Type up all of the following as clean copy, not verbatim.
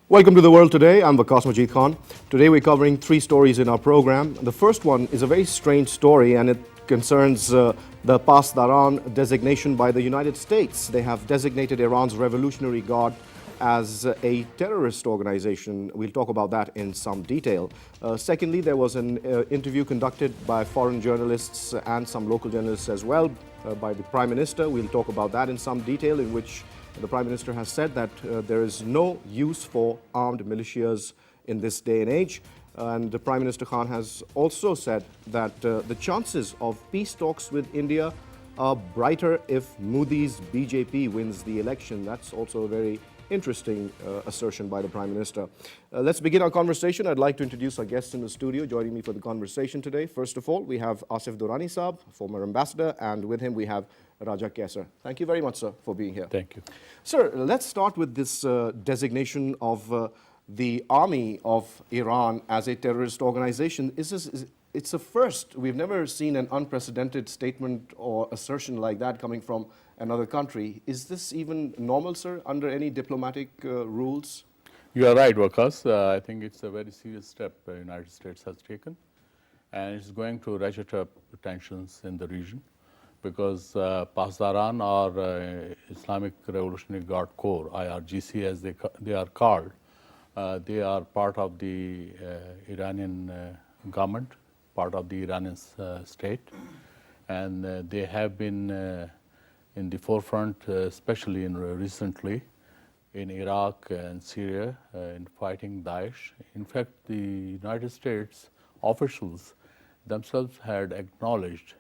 Welcome to The World Today. I'm WAQAS MAJEED Khan. Today we're covering three stories in our program. The first one is a very strange story and it concerns the Pasdaran designation by the United States. They have designated Iran's Revolutionary Guard as a terrorist organization. We'll talk about that in some detail. Secondly, there was an interview conducted by foreign journalists and some local journalists as well by the Prime Minister. We'll talk about that in some detail, in which the Prime Minister has said that there is no use for armed militias in this day and age. And the Prime Minister Khan has also said that the chances of peace talks with India are brighter if Modi's BJP wins the election. That's also a very interesting assertion by the Prime Minister. Let's begin our conversation. I'd like to introduce our guests in the studio. Joining me for the conversation today, first of all, we have ASIF DURRANI Saab, former ambassador, and with him we have Raja QAISER. Thank you very much, sir, for being here. Thank you. Sir, let's start with this designation of the army of Iran as a terrorist organization. It's a first. We've never seen an unprecedented statement or assertion like that coming from another country. Is this even normal, sir, under any diplomatic rules? You are right, WAQAS. I think it's a very serious step the United States has taken, and it's going to ratchet up tensions in the region, because Pasdaran, or Islamic Revolutionary Guard Corps, IRGC as they are called, they are part of the Iranian government, part of the Iranian state, and they have been in the forefront, especially recently in Iraq and Syria, in fighting Daesh. In fact, the United States officials themselves had acknowledged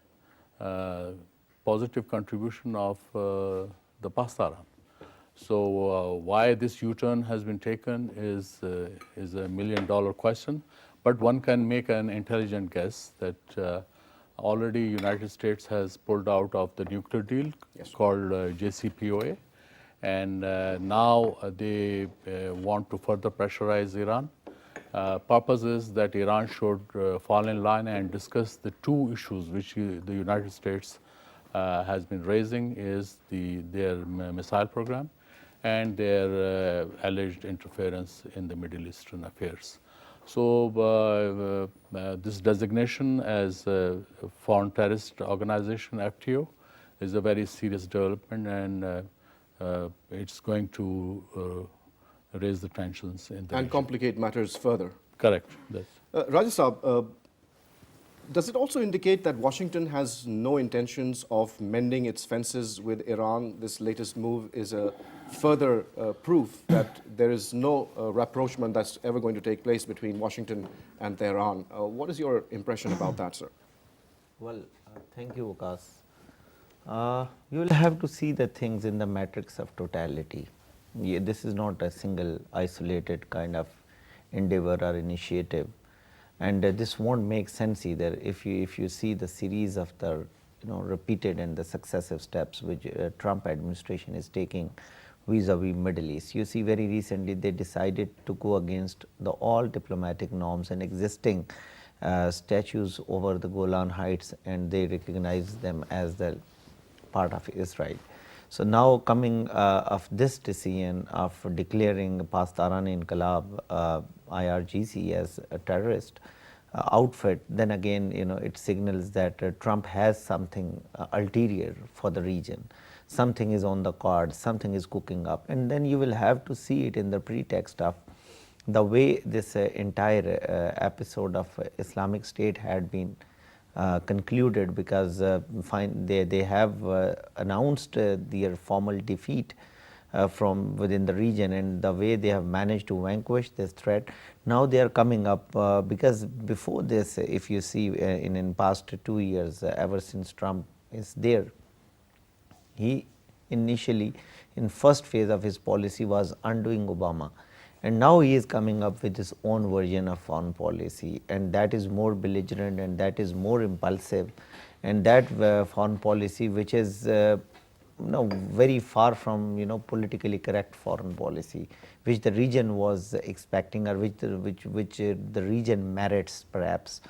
positive contribution of the Pasdaran. So why this U-turn has been taken is a million-dollar question, but one can make an intelligent guess that already United States has pulled out of the nuclear deal called JCPOA, and now they want to further pressurize Iran. Purpose is that Iran should fall in line and discuss the two issues which the United States has been raising, is their missile program and their alleged interference in the Middle Eastern affairs. So this designation as a foreign terrorist organization, FTO, is a very serious development, and it's going to raise the tensions in the region. Complicate matters further. Correct. Raja Saab, does it also indicate that Washington has no intentions of mending its fences with Iran? This latest move is a further proof that there is no rapprochement that's ever going to take place between Washington and Tehran. What is your impression about that, sir? Well, thank you, WAQAS. You will have to see the things in the matrix of totality. This is not a single isolated kind of endeavor or initiative. And this won't make sense either if you see the series of the repeated and the successive steps which Trump administration is taking vis-a-vis Middle East. You see, very recently they decided to go against all diplomatic norms and existing statues over the Golan Heights, and they recognize them as the part of Israel. So now coming of this decision of declaring Pasdaran Inqilab IRGC as a terrorist outfit, then again it signals that Trump has something ulterior for the region. Something is on the card, something is cooking up, and then you will have to see it in the pretext of the way this entire episode of Islamic State had been concluded, because they have announced their formal defeat from within the region, and the way they have managed to vanquish this threat. Now they are coming up because before this, if you see in past 2 years, ever since Trump is there, he initially in first phase of his policy was undoing Obama, and now he is coming up with his own version of foreign policy, and that is more belligerent and that is more impulsive, and that foreign policy which is very far from politically correct foreign policy, which the region was expecting, or which the region merits perhaps.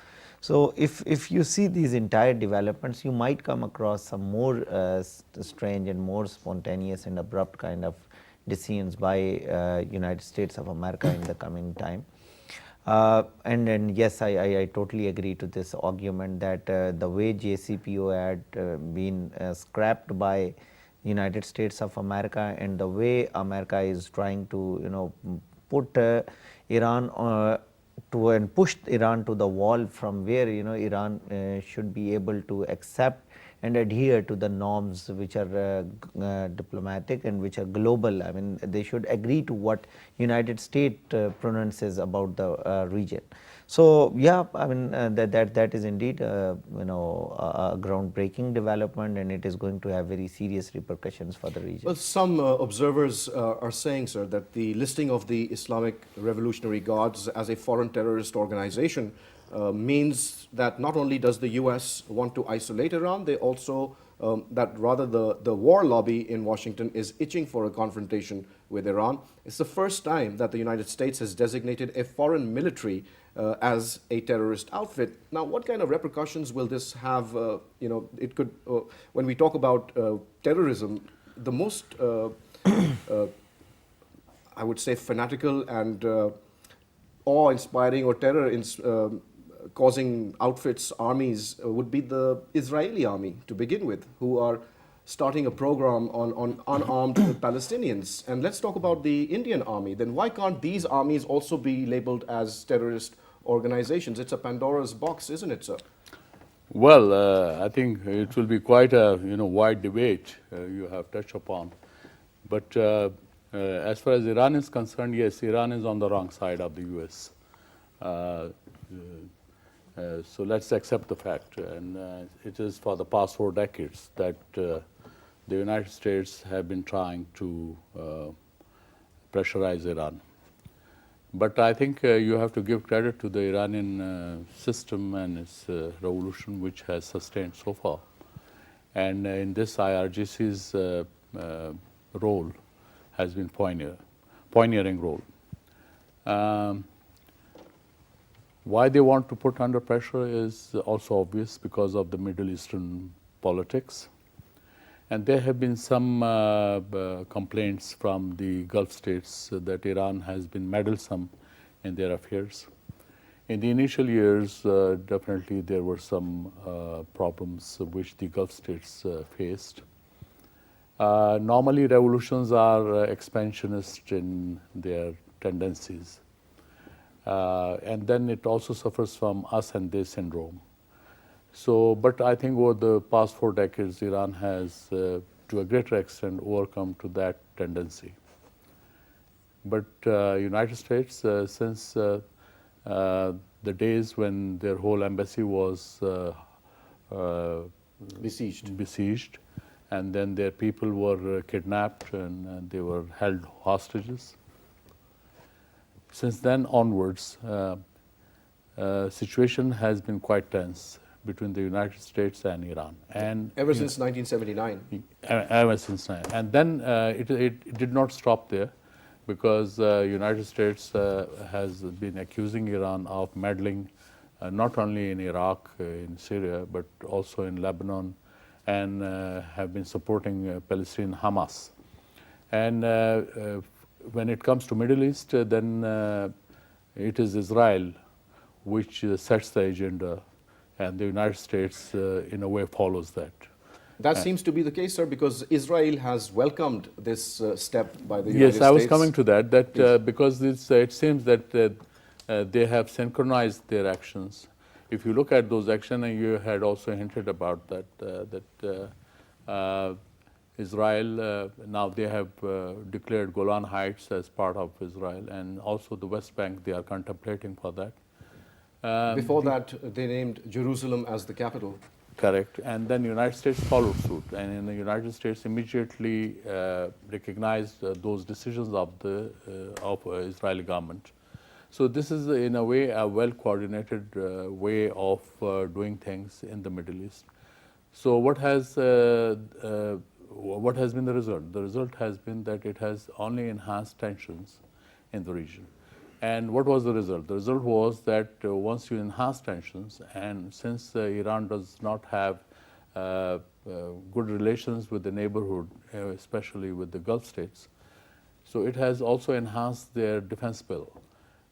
So if you see these entire developments, you might come across some more strange and more spontaneous and abrupt kind of decisions by United States of America in the coming time. And yes, I totally agree to this argument that the way JCPOA had been scrapped by United States of America, and the way America is trying to put Iran to and pushed Iran to the wall from where Iran should be able to accept and adhere to the norms which are diplomatic and which are global. I mean, they should agree to what United States pronounces about the region. So yeah, I mean that is indeed a groundbreaking development, and it is going to have very serious repercussions for the region. Well, some observers are saying, sir, that the listing of the Islamic Revolutionary Guards as a foreign terrorist organization means that not only does the US want to isolate Iran, they also, that rather the war lobby in Washington is itching for a confrontation with Iran. It's the first time that the United States has designated a foreign military as a terrorist outfit. Now, what kind of repercussions will this have? It could, when we talk about terrorism, the most, I would say, fanatical and awe-inspiring or causing outfits, armies, would be the Israeli army to begin with, who are starting a program on unarmed Palestinians. And let's talk about the Indian army. Then why can't these armies also be labeled as terrorist organizations? It's a Pandora's box, isn't it, sir? Well, I think it will be quite a wide debate you have touched upon. But as far as Iran is concerned, yes, Iran is on the wrong side of the US. So let's accept the fact. And it is for the past 4 decades that the United States have been trying to pressurize Iran. But I think you have to give credit to the Iranian system and its revolution, which has sustained so far. And in this, IRGC's role has been pioneering role. Why they want to put under pressure is also obvious, because of the Middle Eastern politics. And there have been some complaints from the Gulf states that Iran has been meddlesome in their affairs. In the initial years, definitely there were some problems which the Gulf states faced. Normally, revolutions are expansionist in their tendencies. And then it also suffers from us and they syndrome. So, but I think over the past 4 decades, Iran has, to a greater extent, overcome to that tendency. But United States, since the days when their whole embassy was besieged, and then their people were kidnapped and they were held hostages. Since then onwards, situation has been quite tense between the United States and Iran. And ever since 1979. Ever since 1979. And then it did not stop there, because United States has been accusing Iran of meddling not only in Iraq, in Syria, but also in Lebanon, and have been supporting Palestinian Hamas. And when it comes to Middle East, then it is Israel which sets the agenda, and the United States in a way follows that. That seems to be the case, sir, because Israel has welcomed this step by the United States. Yes, I was coming to that, because it seems that they have synchronized their actions. If you look at those actions, and you had also hinted about that, Israel, now they have declared Golan Heights as part of Israel, and also the West Bank, they are contemplating for that. Before that, they named Jerusalem as the capital. Correct. And then the United States followed suit. And in the United States immediately recognized those decisions of the Israeli government. So this is, in a way, a well-coordinated way of doing things in the Middle East. So what has been the result? The result has been that it has only enhanced tensions in the region. And what was the result? The result was that once you enhance tensions, and since Iran does not have good relations with the neighborhood, especially with the Gulf states, So it has also enhanced their defense bill.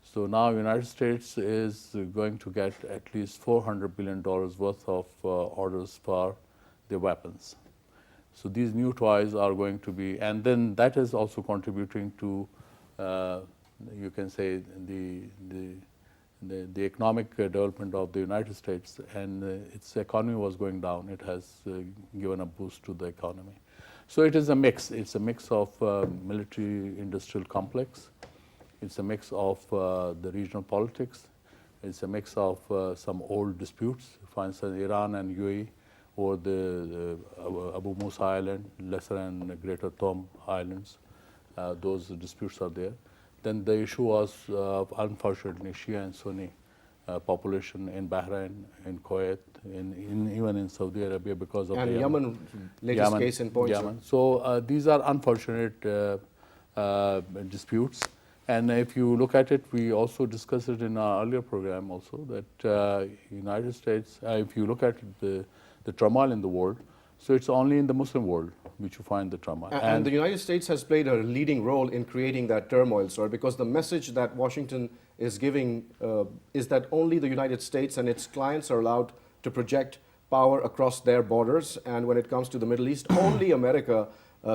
So now United States is going to get at least $400 billion worth of orders for their weapons. So these new toys are going to be, and then that is also contributing to, you can say, the economic development of the United States, and its economy was going down. It has given a boost to the economy. So it is a mix. It's a mix of military-industrial complex. It's a mix of the regional politics. It's a mix of some old disputes. For instance, Iran and UAE over the Abu Musa Island, Lesser and Greater Tom Islands. Those disputes are there. Then the issue was, unfortunately, Shia and Sunni population in Bahrain, in Kuwait, even in Saudi Arabia because of and the Yemen, latest case in point. Yemen. So these are unfortunate disputes. And if you look at it, we also discussed it in our earlier program also that United States, if you look at the turmoil in the world, so it's only in the Muslim world which you find the turmoil. And the United States has played a leading role in creating that turmoil, sir, because the message that Washington is giving is that only the United States and its clients are allowed to project power across their borders. And when it comes to the Middle East, only America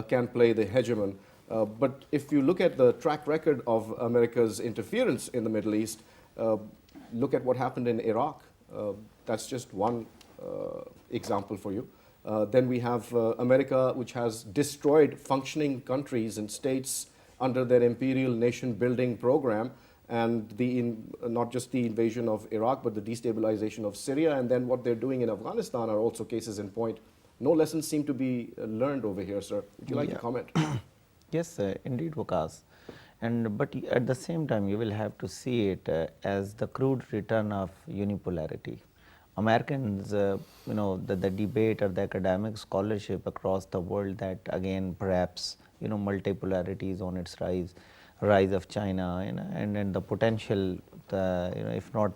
can play the hegemon. But if you look at the track record of America's interference in the Middle East, look at what happened in Iraq. That's just one example for you. Then we have America, which has destroyed functioning countries and states under their imperial nation-building program, and not just the invasion of Iraq, but the destabilization of Syria, and then what they're doing in Afghanistan are also cases in point. No lessons seem to be learned over here, sir. Would you like to comment? Yes, indeed, WAQAS. But at the same time, you will have to see it as the crude return of unipolarity. Americans, the debate or the academic scholarship across the world that again perhaps multipolarity is on its rise of China, and the potential, if not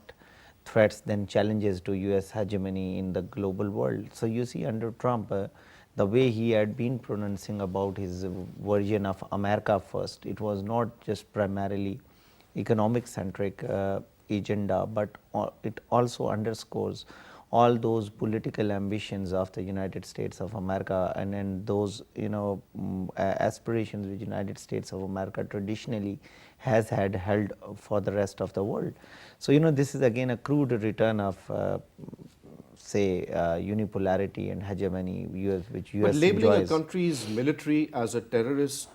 threats, then challenges to U.S. hegemony in the global world. So you see under Trump, the way he had been pronouncing about his version of America first, it was not just primarily economic-centric agenda, but it also underscores all those political ambitions of the United States of America, and those aspirations which United States of America traditionally has held for the rest of the world. So this is again a crude return of unipolarity and hegemony, which US But labeling enjoys. a country's military as a terrorist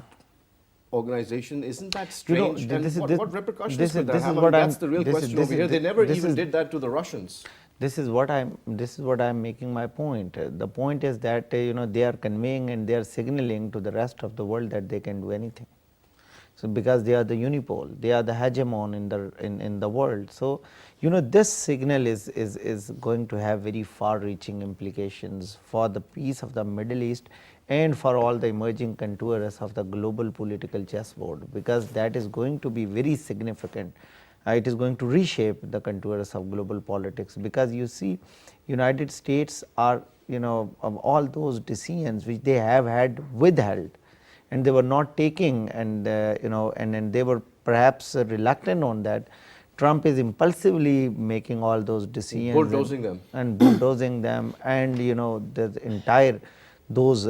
organization, isn't that strange? What repercussions could that have? That's the real question over here. They never even did that to the Russians. This is what I'm making my point. The point is that they are conveying and they are signaling to the rest of the world that they can do anything. So because they are the unipole, they are the hegemon in the world. So this signal is going to have very far-reaching implications for the peace of the Middle East and for all the emerging contours of the global political chessboard, because that is going to be very significant. It is going to reshape the contours of global politics, because you see United States are of all those decisions which they have had withheld and they were not taking, and and they were perhaps reluctant on that. Trump is impulsively making all those decisions, bulldozing them, and the entire those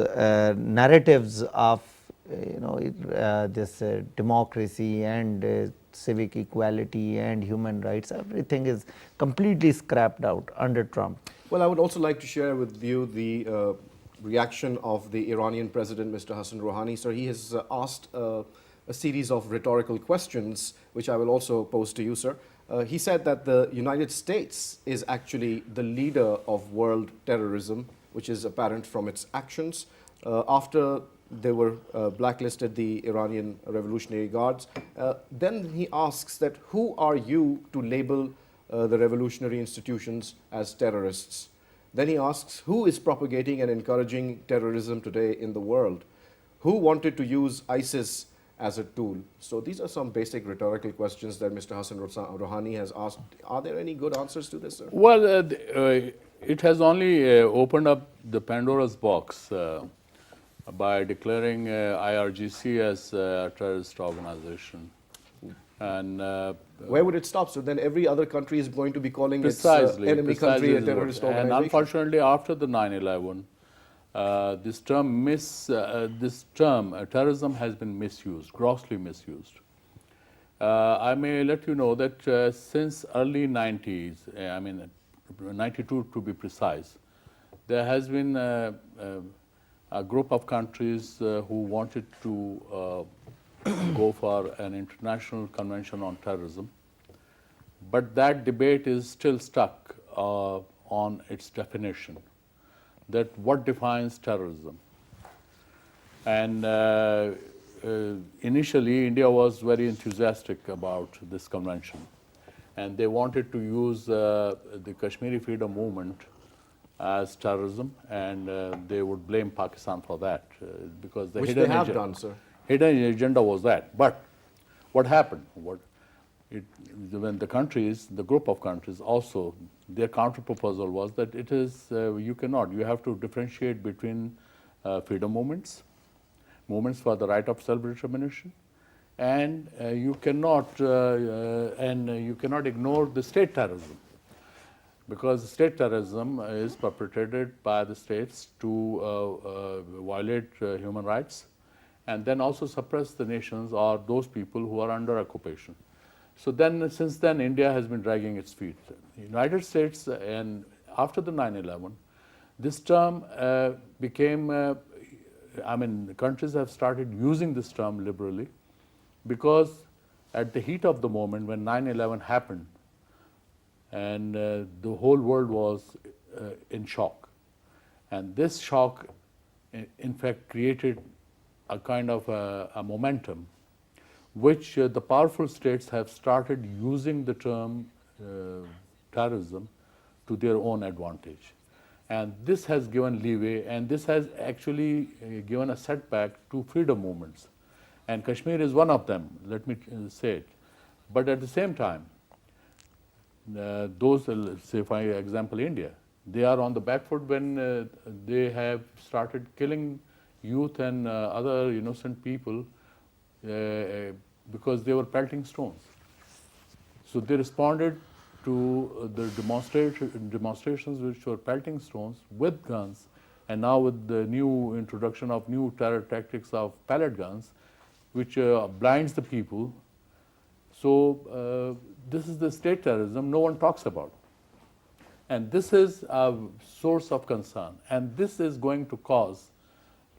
narratives of this democracy and civic equality and human rights, everything is completely scrapped out under Trump. Well, I would also like to share with you the reaction of the Iranian president, Mr. Hassan Rouhani. Sir, he has asked a series of rhetorical questions, which I will also pose to you, sir. He said that the United States is actually the leader of world terrorism, which is apparent from its actions. After they were blacklisted, the Iranian Revolutionary Guards, then he asks that who are you to label the revolutionary institutions as terrorists? Then he asks who is propagating and encouraging terrorism today in the world? Who wanted to use ISIS as a tool? So these are some basic rhetorical questions that Mr. Hassan Rouhani has asked. Are there any good answers to this, sir? Well, it has only opened up the Pandora's box. by declaring IRGC as a terrorist organization. And Where would it stop? So then every other country is going to be calling precisely, its enemy country a is what- terrorist And organization. unfortunately, after the 9/11, this term terrorism has been misused, grossly misused. I may let you know that since early 90s, I mean 92 to be precise, there has been a group of countries who wanted to go for an international convention on terrorism. But that debate is still stuck on its definition, that what defines terrorism. And initially, India was very enthusiastic about this convention. And they wanted to use the Kashmiri freedom movement as terrorism, and they would blame Pakistan for that because the Which they have done, sir. hidden agenda was that. But what happened? When the countries, the group of countries also, their counter proposal was that it is, you cannot, you have to differentiate between freedom movements for the right of self-determination, and you cannot ignore the state terrorism, because state terrorism is perpetrated by the states to violate human rights and then also suppress the nations or those people who are under occupation. So then, since then, India has been dragging its feet. The United States, and after the 9/11, this term became, the countries have started using this term liberally, because at the heat of the moment when 9/11 happened, and the whole world was in shock. And this shock, in fact, created a kind of a momentum which the powerful states have started using the term terrorism to their own advantage. And this has given leeway, and this has actually given a setback to freedom movements. And Kashmir is one of them, let me say it. But at the same time, those, say for example India, they are on the back foot when they have started killing youth and other innocent people because they were pelting stones. So they responded to the demonstrations which were pelting stones with guns, and now with the new introduction of new terror tactics of pellet guns, which blinds the people. So this is the state terrorism no one talks about. And this is a source of concern, and this is going to cause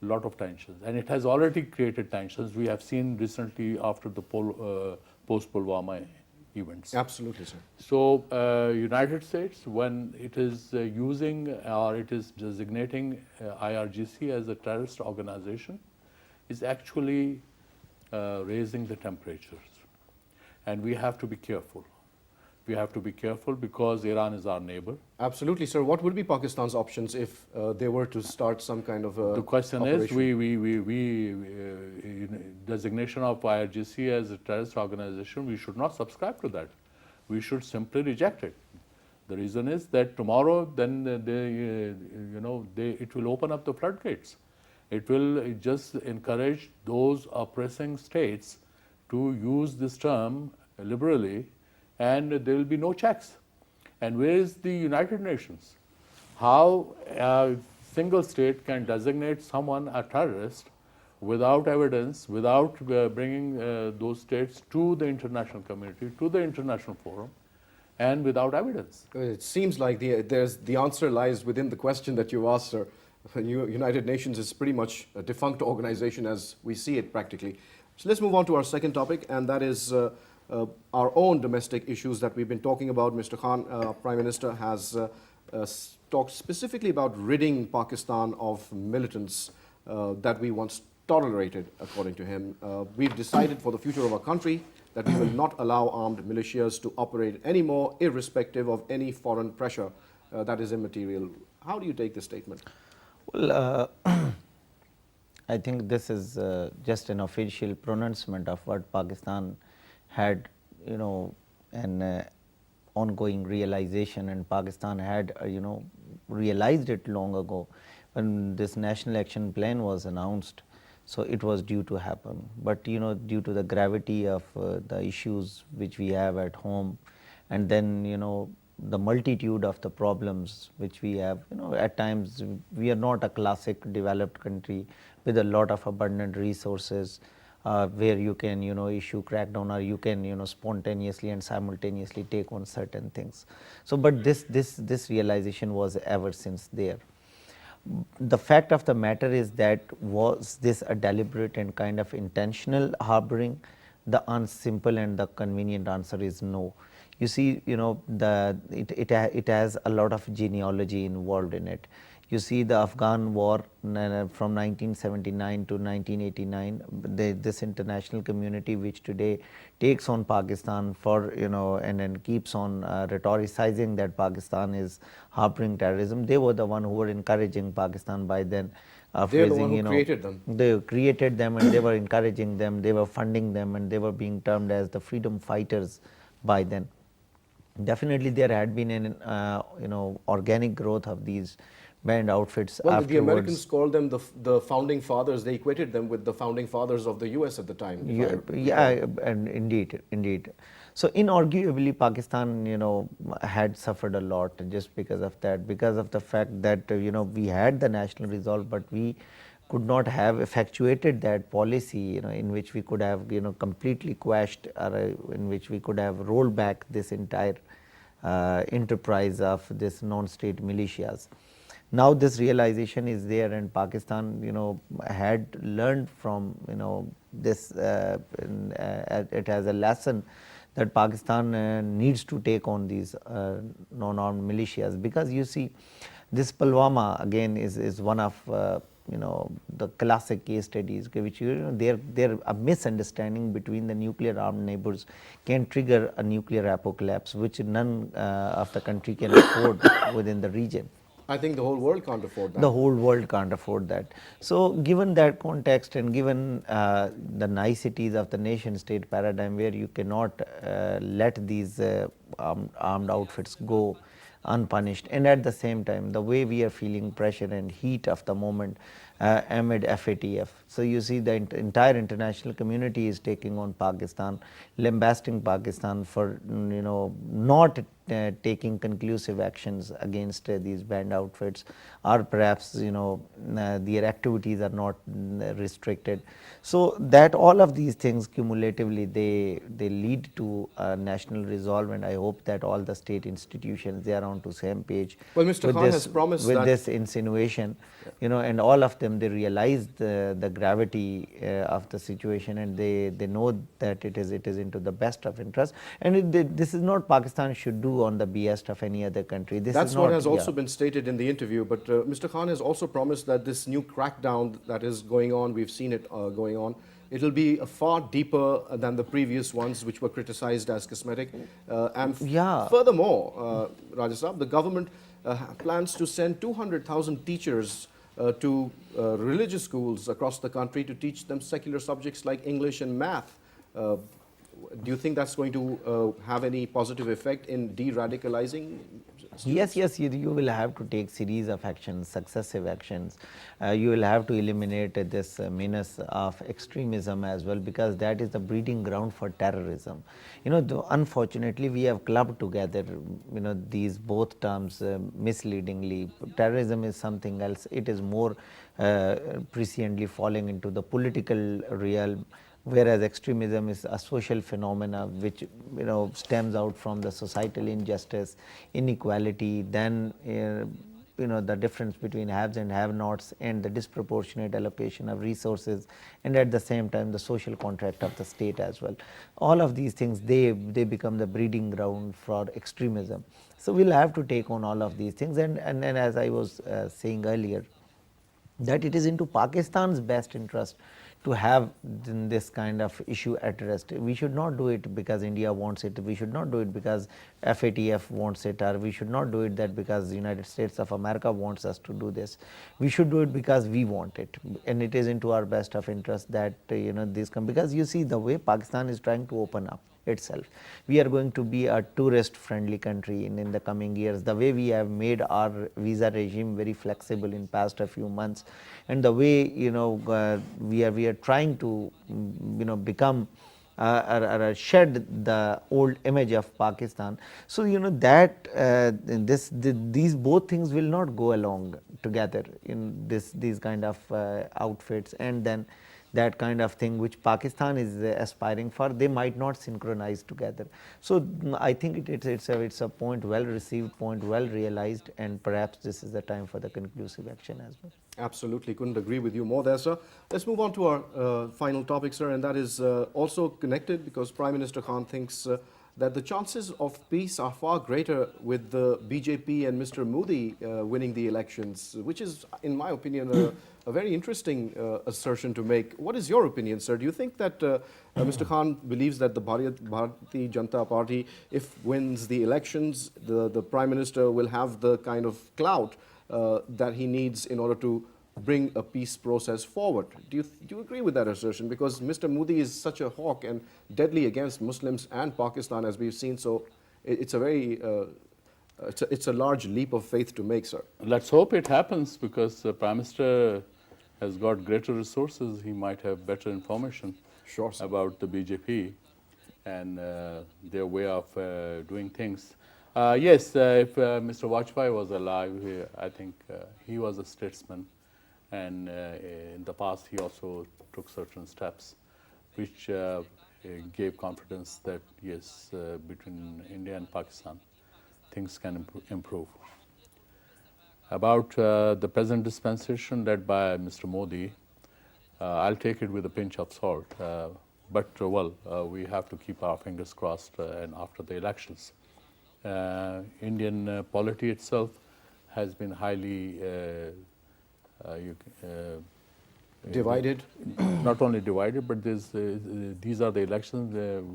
a lot of tensions, and it has already created tensions. We have seen recently after the post-Pulwama events. Absolutely, sir. So United States, when it is using or it is designating IRGC as a terrorist organization, is actually raising the temperatures. And we have to be careful. We have to be careful because Iran is our neighbor. Absolutely, sir. What would be Pakistan's options if they were to start some kind of The question operation? is, designation of IRGC as a terrorist organization, we should not subscribe to that. We should simply reject it. The reason is that tomorrow, then it will open up the floodgates. It will just encourage those oppressing states to use this term liberally, and there will be no checks. And where is the United Nations? How a single state can designate someone a terrorist without evidence, without bringing those states to the international community, to the international forum, and without evidence? It seems like the answer lies within the question that you asked, sir. The United Nations is pretty much a defunct organization as we see it practically. So let's move on to our second topic, and that is our own domestic issues that we've been talking about. Mr. Khan, Prime Minister, has talked specifically about ridding Pakistan of militants that we once tolerated, according to him. We've decided for the future of our country that we will not allow armed militias to operate anymore, irrespective of any foreign pressure that is immaterial. How do you take this statement? Well, I think this is just an official pronouncement of what Pakistan had, an ongoing realization, and Pakistan had, realized it long ago, when this national action plan was announced, so it was due to happen. But due to the gravity of the issues which we have at home, and then the multitude of the problems which we have, at times we are not a classic developed country with a lot of abundant resources, where you can issue crackdown, or you can spontaneously and simultaneously take on certain things. So but this realization was ever since there. The fact of the matter is that, was this a deliberate and kind of intentional harboring? The simple and the convenient answer is no. You see, it has a lot of genealogy involved in it. You see the Afghan war from 1979 to 1989, this international community which today takes on Pakistan for, and then keeps on rhetoricizing that Pakistan is harboring terrorism. They were the one who were encouraging Pakistan by then. They're the one who created them. They created them, and they were encouraging them, they were funding them, and they were being termed as the freedom fighters by then. Definitely there had been an organic growth of these band outfits. Well, afterwards. the Americans called them the founding fathers. They equated them with the founding fathers of the US at the time. Yeah, and indeed. So inarguably Pakistan had suffered a lot just because of that, because of the fact that we had the national resolve, but we could not have effectuated that policy in which we could have completely quashed, or in which we could have rolled back this entire enterprise of this non-state militias. Now this realization is there, and Pakistan had learned from this, it has a lesson that Pakistan needs to take on these non-armed militias, because you see this Pulwama again is one of the classic case studies, which there a misunderstanding between the nuclear armed neighbors can trigger a nuclear apocalypse, which none of the country can afford within the region. I think the whole world can't afford that. The whole world can't afford that. So given that context, and given the niceties of the nation state paradigm, where you cannot let these armed outfits go unpunished, and at the same time the way we are feeling pressure and heat of the moment amid FATF. So you see the entire international community is taking on Pakistan, lambasting Pakistan for not taking conclusive actions against these band outfits, or perhaps their activities are not restricted. So that all of these things cumulatively they lead to a national resolve, and I hope that all the state institutions, they are on to same page. Well, Mr. Khan has promised with that this insinuation, and all of them, they realize the gravity of the situation, and they know that it is into the best of interest, and this is not Pakistan should do on the behest of any other country. That's what has also been stated in the interview. But Mr. Khan has also promised that this new crackdown that is going on, we've seen it going on, it will be far deeper than the previous ones, which were criticized as cosmetic. Furthermore, Rajasab, the government plans to send 200,000 teachers to religious schools across the country to teach them secular subjects like English and math. Do you think that's going to have any positive effect in de-radicalizing students? Yes, you will have to take series of actions, successive actions. You will have to eliminate this menace of extremism as well, because that is the breeding ground for terrorism. Unfortunately, we have clubbed together, these both terms misleadingly. Terrorism is something else. It is more presciently falling into the political realm, whereas extremism is a social phenomena which stems out from the societal injustice, inequality, then the difference between haves and have-nots, and the disproportionate allocation of resources, and at the same time the social contract of the state as well. All of these things, they become the breeding ground for extremism. So we'll have to take on all of these things, and as I was saying earlier, that it is into Pakistan's best interest to have this kind of issue at rest. We should not do it because India wants it. We should not do it because FATF wants it, or we should not do it that because the United States of America wants us to do this. We should do it because we want it, and it is into our best of interest that this come, because you see the way Pakistan is trying to open up. itself. We are going to be a tourist-friendly country in the coming years. The way we have made our visa regime very flexible in past a few months, and the way we are trying to become or shed the old image of Pakistan. So that these both things will not go along together in these kind of outfits, and then that kind of thing which Pakistan is aspiring for, they might not synchronize together. So I think it's a point well received, point well realized, and perhaps this is the time for the conclusive action as well. Absolutely, couldn't agree with you more there, sir. Let's move on to our final topic, sir, and that is also connected because Prime Minister Khan thinks that the chances of peace are far greater with the BJP and Mr. Modi winning the elections, which is, in my opinion, a very interesting assertion to make. What is your opinion, sir? Do you think that Mr. Khan believes that the Bharatiya Janata Party, if wins the elections, the Prime Minister will have the kind of clout that he needs in order to bring a peace process forward? Do you agree with that assertion? Because Mr. Modi is such a hawk and deadly against Muslims and Pakistan, as we've seen. So it's a very it's a large leap of faith to make, sir. Let's hope it happens, because the Prime Minister has got greater resources. He might have better information about the BJP and their way of doing things. Yes, if Mr. Vajpayee was alive, I think he was a statesman, and in the past he also took certain steps which gave confidence that yes, between India and Pakistan things can improve. About the present dispensation led by Mr. Modi, I'll take it with a pinch of salt, but we have to keep our fingers crossed, and after the elections. Indian polity itself has been highly divided. Not only divided, but these are the elections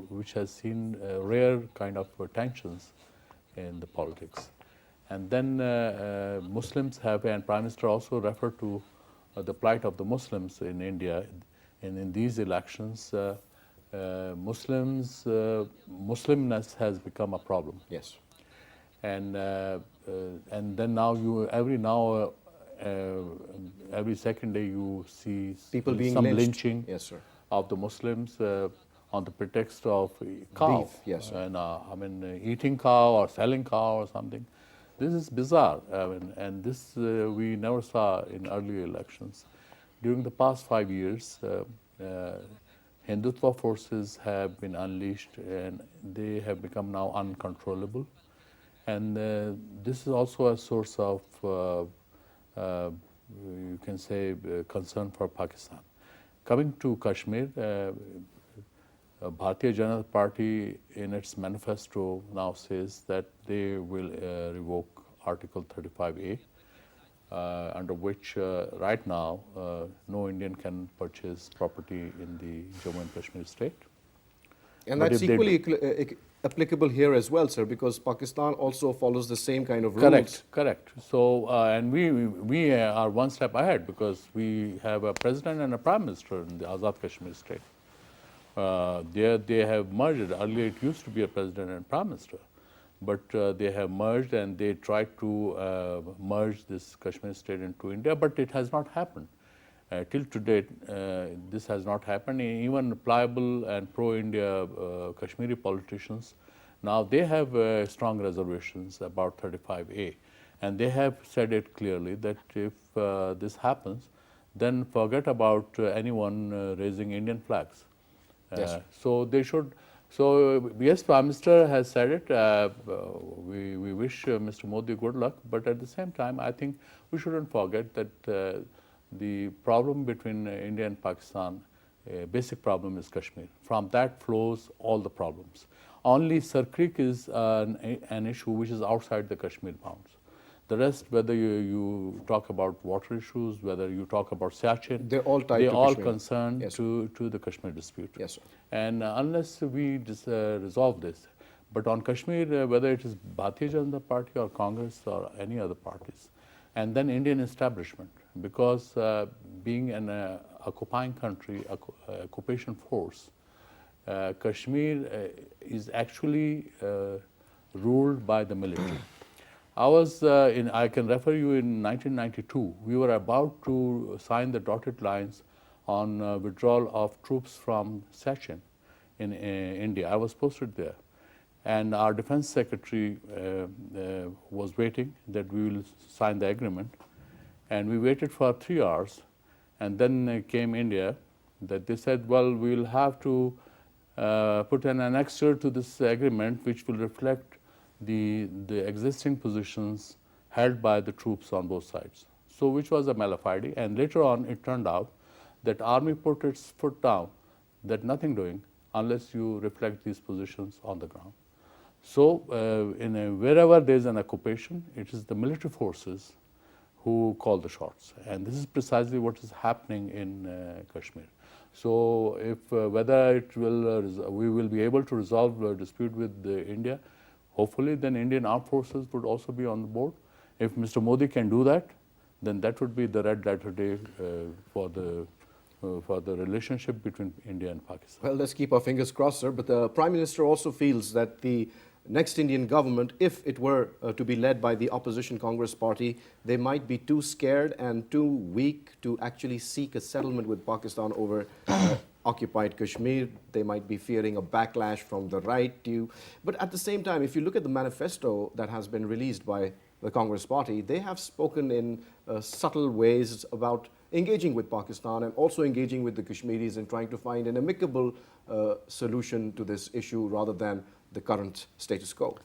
which has seen rare kind of tensions in the politics. And then Muslims have, and Prime Minister also referred to the plight of the Muslims in India. And in these elections, Muslimness has become a problem. Yes. And then now every second day you see people being some lynched. Lynching Yes, sir. of the Muslims on the pretext of cow. Beef, yes, sir. And eating cow or selling cow or something. This is bizarre, and this we never saw in earlier elections. During the past 5 years, Hindutva forces have been unleashed, and they have become now uncontrollable. And this is also a source of, you can say, concern for Pakistan. Coming to Kashmir, Bharatiya Janata Party in its manifesto now says that they will revoke Article 35A, under which right now no Indian can purchase property in the Jammu and Kashmir state. And that's equally applicable here as well, sir, because Pakistan also follows the same kind of rules. Correct. So, and we are one step ahead, because we have a president and a prime minister in the Azad Kashmir state. They have merged. Earlier it used to be a president and prime minister, but they have merged, and they tried to merge this Kashmir state into India, but it has not happened. Till today, this has not happened. Even pliable and pro-India Kashmiri politicians, now they have strong reservations about 35A, and they have said it clearly that if this happens, then forget about anyone raising Indian flags. Yes. So they should. So yes, Prime Minister has said it. We wish Mr. Modi good luck, but at the same time, I think we shouldn't forget that the problem between India and Pakistan, basic problem is Kashmir. From that flows all the problems. Only Sir Creek is an issue which is outside the Kashmir bounds. The rest, whether you talk about water issues, whether you talk about Siachen, they're all tied to Kashmir. Concerned Yes, to the Kashmir dispute. Yes, sir. And unless we resolve this, but on Kashmir, whether it is Bharatiya Janata Party or Congress or any other parties, and then Indian establishment, because being an occupying country, occupation force, Kashmir is actually ruled by the military. I can refer you in 1992, we were about to sign the dotted lines on withdrawal of troops from Sachin in India. I was posted there. And our defense secretary was waiting that we will sign the agreement. And we waited for 3 hours. And then came India that they said, well, we will have to put an annexure to this agreement which will reflect the existing positions held by the troops on both sides. So which was a malafide. And later on it turned out that army put its foot down, that nothing doing unless you reflect these positions on the ground. So wherever there is an occupation, it is the military forces who call the shots. And this is precisely what is happening in Kashmir. So if whether it will, we will be able to resolve the dispute with India, hopefully then Indian armed forces would also be on the board. If Mr. Modi can do that, then that would be the red letter day for the relationship between India and Pakistan. Well, let's keep our fingers crossed, sir. But the Prime Minister also feels that the next Indian government, if it were to be led by the opposition Congress party, they might be too scared and too weak to actually seek a settlement with Pakistan over occupied Kashmir. They might be fearing a backlash from the right. But at the same time, if you look at the manifesto that has been released by the Congress party, they have spoken in subtle ways about engaging with Pakistan and also engaging with the Kashmiris and trying to find an amicable solution to this issue rather than the current status quo.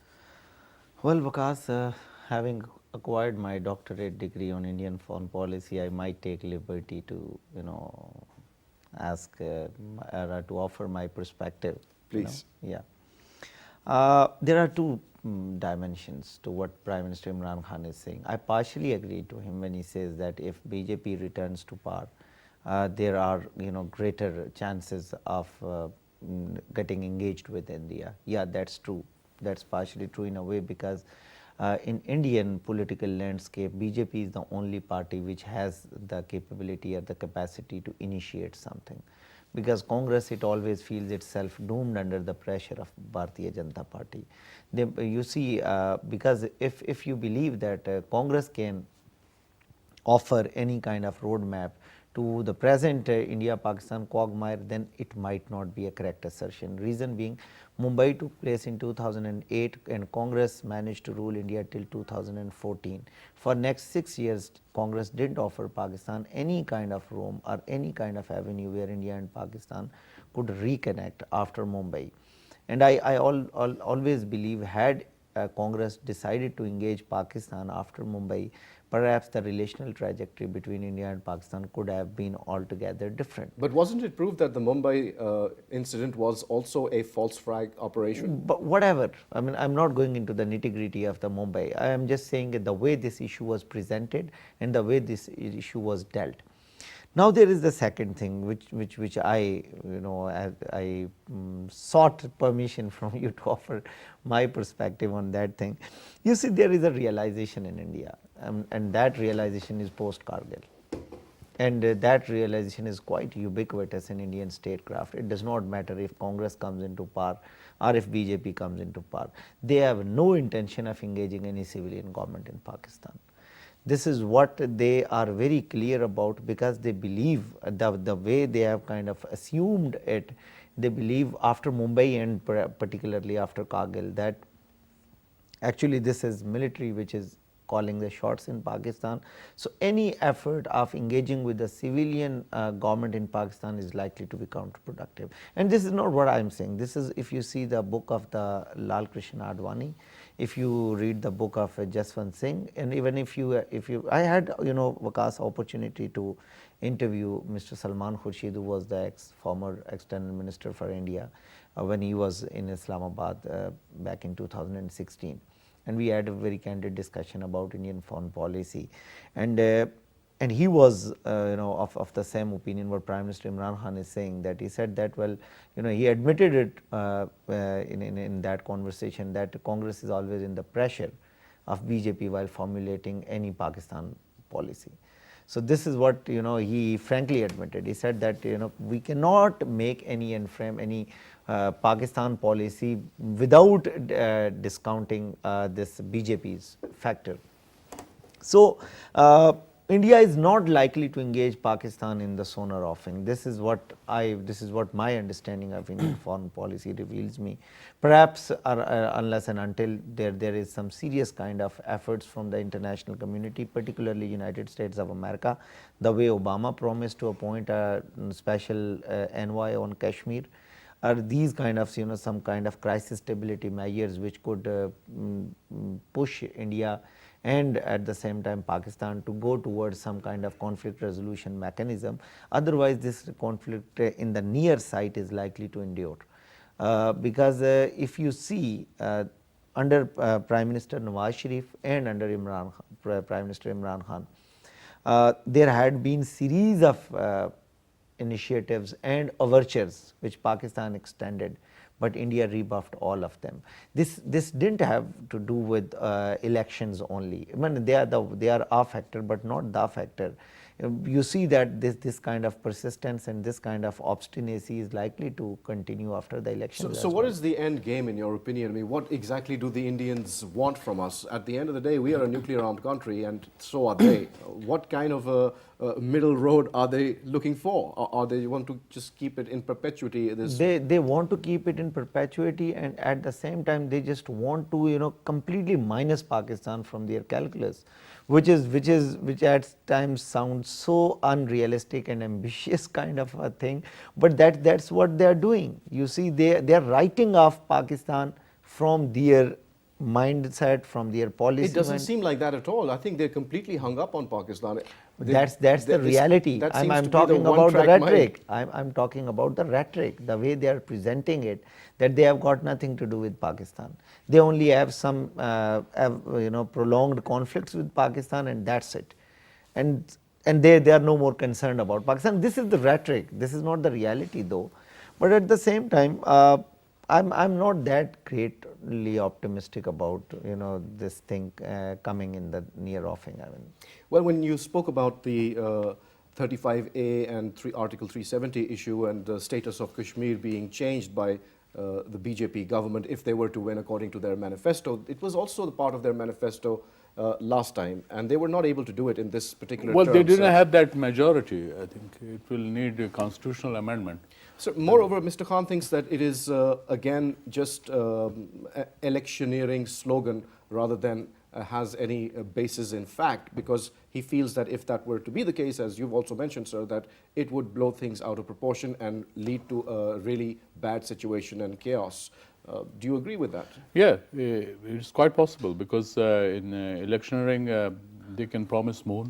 Well, WAQAS, having acquired my doctorate degree on Indian foreign policy, I might take liberty to, ask, to offer my perspective. Please. Yeah. There are two dimensions to what Prime Minister Imran Khan is saying. I partially agree to him when he says that if BJP returns to power, there are greater chances of getting engaged with India. Yeah, that's true. That's partially true in a way because in Indian political landscape, BJP is the only party which has the capability or the capacity to initiate something. Because Congress, it always feels itself doomed under the pressure of Bharatiya Janata Party. You see, because if you believe that Congress can offer any kind of roadmap to the present India-Pakistan quagmire, then it might not be a correct assertion. Reason being, Mumbai took place in 2008 and Congress managed to rule India till 2014. For next 6 years, Congress didn't offer Pakistan any kind of room or any kind of avenue where India and Pakistan could reconnect after Mumbai. And I always believe had Congress decided to engage Pakistan after Mumbai, perhaps the relational trajectory between India and Pakistan could have been altogether different. But wasn't it proved that the Mumbai incident was also a false flag operation? But whatever, I mean, I'm not going into the nitty-gritty of the Mumbai. I am just saying that the way this issue was presented and the way this issue was dealt. Now there is the second thing which I sought permission from you to offer my perspective on that thing. You see, there is a realization in India, and that realization is post-Kargil. And that realization is quite ubiquitous in Indian statecraft. It does not matter if Congress comes into power or if BJP comes into power. They have no intention of engaging any civilian government in Pakistan. This is what they are very clear about because they believe the way they have kind of assumed it, they believe after Mumbai and particularly after Kargil that actually this is military which is calling the shots in Pakistan. So any effort of engaging with the civilian government in Pakistan is likely to be counterproductive. And this is not what I am saying. This is, if you see the book of the Lal Krishna Advani, if you read the book of Jaswant Singh, and even if you I had WAQAS opportunity to interview Mr. Salman Khurshid, who was the former external minister for India when he was in Islamabad back in 2016. And we had a very candid discussion about Indian foreign policy, and he was of the same opinion what Prime Minister Imran Khan is saying, that he said that he admitted it in that conversation that Congress is always in the pressure of BJP while formulating any Pakistan policy. So this is what he frankly admitted. He said that we cannot make any and frame any Pakistan policy without discounting this BJP's factor. So, India is not likely to engage Pakistan in the sonar offing. This is what my understanding of Indian foreign policy reveals me. Perhaps unless and until there is some serious kind of efforts from the international community, particularly United States of America, the way Obama promised to appoint a special envoy on Kashmir, are these kind of some kind of crisis stability measures which could push India and at the same time Pakistan to go towards some kind of conflict resolution mechanism. Otherwise, this conflict in the near sight is likely to endure. Because if you see under Prime Minister Nawaz Sharif and under Prime Minister Imran Khan, there had been series of initiatives and overtures which Pakistan extended, but India rebuffed all of them. This didn't have to do with elections only. I mean, they are a factor, but not the factor. You see that this kind of persistence and this kind of obstinacy is likely to continue after the elections. So what is the end game in your opinion? I mean, what exactly do the Indians want from us? At the end of the day, we are a nuclear armed country and so are they. What kind of a middle road are they looking for? Or they want to just keep it in perpetuity? They want to keep it in perpetuity, and at the same time they just want to completely minus Pakistan from their calculus, which at times sounds so unrealistic and ambitious kind of a thing, but that's what they are doing. You see, they are writing off Pakistan from their mindset, from their policy. It doesn't seem like that at all. I think they're completely hung up on Pakistan. That's the reality. I'm talking about the rhetoric. I'm talking about the rhetoric, the way they are presenting it, that they have got nothing to do with Pakistan. They only have some prolonged conflicts with Pakistan, and that's it. And they are no more concerned about Pakistan. This is the rhetoric. This is not the reality, though. But at the same time, I'm not that greatly optimistic about this thing coming in the near offing. I mean, well, when you spoke about the 35A and Article 370 issue and the status of Kashmir being changed by the BJP government if they were to win according to their manifesto, it was also the part of their manifesto last time, and they were not able to do it in this particular term. Well, they didn't have that majority. I think it will need a constitutional amendment. So, moreover, Mr. Khan thinks that it is, again, just electioneering slogan rather than has any basis in fact, because he feels that if that were to be the case, as you've also mentioned, sir, that it would blow things out of proportion and lead to a really bad situation and chaos. Do you agree with that? Yeah, it's quite possible, because in electioneering, they can promise more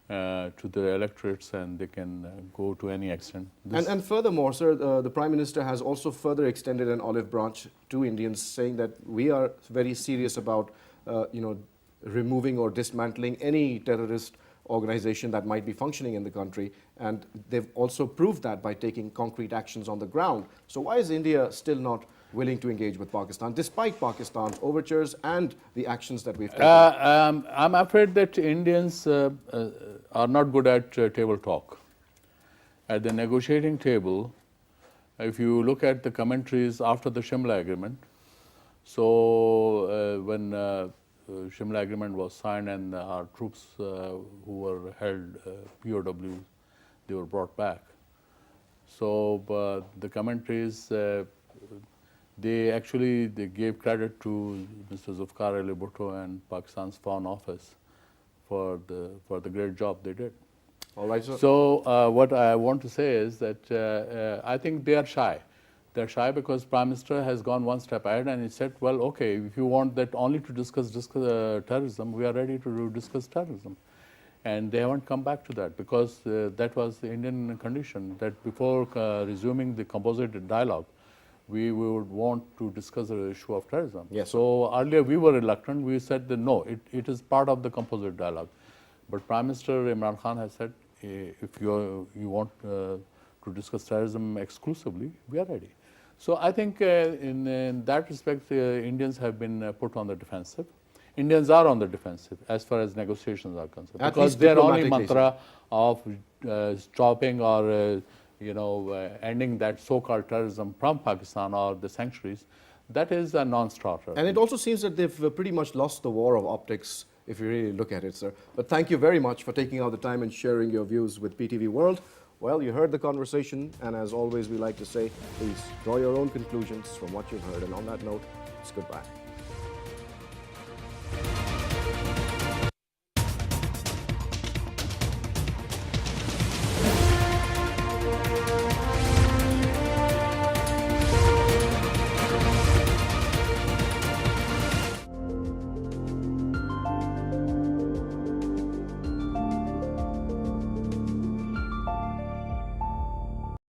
to the electorates, and they can go to any extent. And furthermore, sir, the Prime Minister has also further extended an olive branch to Indians, saying that we are very serious about removing or dismantling any terrorist organization that might be functioning in the country, and they've also proved that by taking concrete actions on the ground. So why is India still not willing to engage with Pakistan, despite Pakistan's overtures and the actions that we've taken? I'm afraid that Indians are not good at table talk. At the negotiating table, if you look at the commentaries after the Shimla Agreement, so when Shimla Agreement was signed and our troops who were held POW, they were brought back. So the commentaries, they gave credit to Mr. Zulfikar Ali Bhutto and Pakistan's Foreign Office for the great job they did. All right, sir. So what I want to say is that I think they are shy. They're shy because Prime Minister has gone one step ahead and he said, well, okay, if you want that only to discuss terrorism, we are ready to discuss terrorism. And they haven't come back to that, because that was the Indian condition, that before resuming the composite dialogue, we would want to discuss the issue of terrorism. Yes. So earlier we were reluctant. We said that no, it is part of the composite dialogue. But Prime Minister Imran Khan has said, if you want to discuss terrorism exclusively, we are ready. So I think in that respect, Indians have been put on the defensive. Indians are on the defensive as far as negotiations are concerned, because their only mantra of stopping or ending that so-called terrorism from Pakistan or the sanctuaries, that is a non-starter. And it also seems that they've pretty much lost the war of optics, if you really look at it, sir. But thank you very much for taking out the time and sharing your views with PTV World. Well, you heard the conversation, and as always, we like to say, please draw your own conclusions from what you've heard. And on that note, it's goodbye.